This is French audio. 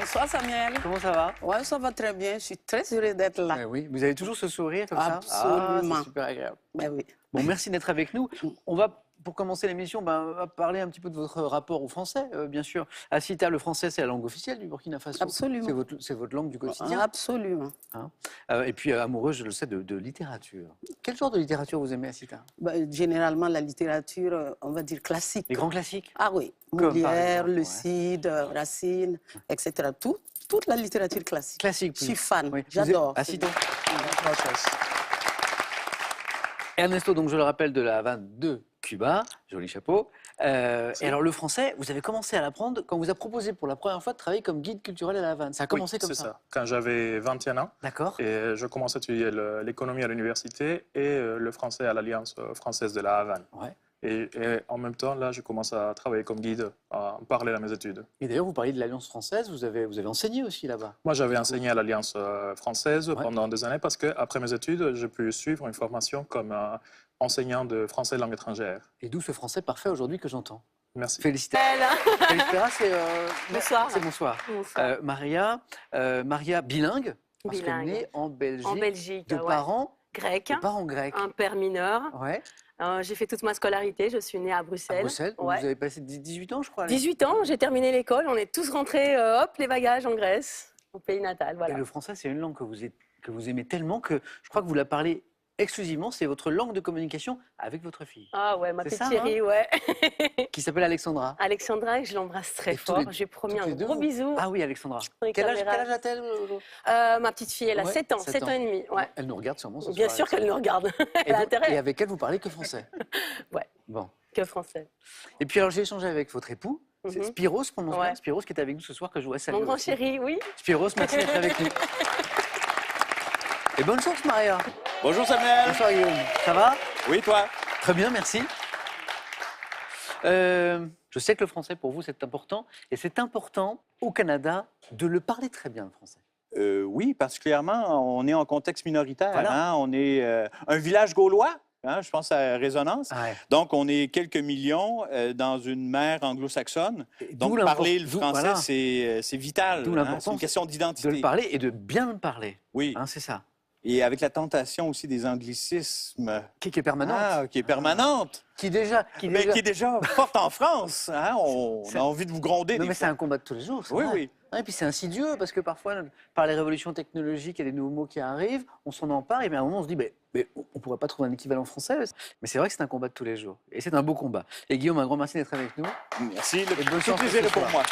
Bonsoir Samuel. Comment ça va? Ouais, ça va très bien. Je suis très heureuse d'être là. Eh oui, vous avez toujours ce sourire comme ça? Absolument. Ah, c'est super agréable. Ben oui. Bon, merci d'être avec nous. On va, pour commencer l'émission, on va parler un petit peu de votre rapport au français, bien sûr. À Cita, le français, c'est la langue officielle du Burkina Faso. Absolument. C'est votre langue du quotidien. Absolument. Hein. Et puis, amoureux, je le sais, de littérature. Quel genre de littérature vous aimez à Cita? Ben, généralement, la littérature, on va dire classique. Les grands classiques? Ah oui. Comme par Molière, exemple, Le Cid, Racine, etc. Toute la littérature classique. Classique. Je suis fan. Oui. J'adore. À Cita. Ernesto, donc je le rappelle, de la Havane de Cuba, joli chapeau. Et alors le français, vous avez commencé à l'apprendre quand on vous a proposé pour la première fois de travailler comme guide culturel à la Havane. Ça a commencé comme ça. C'est ça. Quand j'avais 21 ans. D'accord. Et je commençais à étudier l'économie à l'université et le français à l'Alliance française de la Havane. Ouais. Et en même temps, là, je commence à travailler comme guide, en parallèle à mes études. Et d'ailleurs, vous parliez de l'Alliance française, vous avez enseigné aussi là-bas. Moi, j'avais enseigné à l'Alliance française pendant des années parce qu'après mes études, j'ai pu suivre une formation comme enseignant de français langue étrangère. Et d'où ce français parfait aujourd'hui que j'entends. Merci. Félicitations. Félicitations, c'est Bonsoir. C'est bonsoir. Bonsoir. Maria bilingue, parce qu'elle Bilingue. est née en Belgique, En Belgique, de ouais. parents, Grec, grecs. un père mineur. Ouais. J'ai fait toute ma scolarité, je suis née à Bruxelles. À Bruxelles, Ouais. vous avez passé 18 ans, je crois. là. 18 ans, j'ai terminé l'école, on est tous rentrés, hop, les bagages en Grèce, au pays natal, voilà. Et le français, c'est une langue que vous aimez tellement que je crois que vous la parlez exclusivement. C'est votre langue de communication avec votre fille, Ah ouais, ma C'est petite ça, chérie, ouais. qui s'appelle Alexandra. Alexandra, je l'embrasse très Et tous fort, les- j'ai promis toutes un les deux, gros vous- bisou. Ah oui, Alexandra. Les Quel âge caméras. a-t-elle Ma petite fille, elle a Ouais, 7 ans, 7 7 ans ans. et demi, ouais. Elle nous regarde sûrement ce Bien soir, sûr qu'elle nous regarde, Et, elle a donc- intérêt, et avec elle, vous parlez que français. Ouais. Bon. que français. Et puis alors, j'ai échangé avec votre époux, c'est Mhm. Spiros, prononce bien, Ouais. Spiros, qui est avec nous ce soir, que je vois saluer Mon grand aussi. chéri, oui. Spiros, merci d'être avec nous. Et bonne chance, Maria. Bonjour Samuel. Bonsoir, Guillaume. Ça va? Oui, toi? Très bien, merci. Je sais que le français, pour vous, c'est important. Et c'est important, au Canada, de le parler très bien, le français. Oui, particulièrement, on est en contexte minoritaire. Voilà. Hein? On est un village gaulois, hein? Je pense à Résonance. Ouais. Donc, on est quelques millions dans une mer anglo-saxonne. Et Donc, d'où parler le d'où- français, voilà, c'est vital. D'où hein? l'importance C'est une question de d'identité. le parler et de bien le parler. Oui, Hein, c'est ça. et avec la tentation aussi des anglicismes. Qui est permanente. Qui est permanente. Qui déjà... Mais qui est déjà forte en France. Hein? On C'est- a envie de vous gronder. Non, des mais c'est fois. un combat de tous les jours. C'est Oui, vrai. oui. Et puis c'est insidieux parce que parfois, par les révolutions technologiques, il y a des nouveaux mots qui arrivent, on s'en empare et bien à un moment on se dit, mais on ne pourrait pas trouver un équivalent français. Mais c'est vrai que c'est un combat de tous les jours. Et c'est un beau combat. Et Guillaume, un grand merci d'être avec nous. Merci. Et bonne Le chance plaisir ce est pour soir. moi.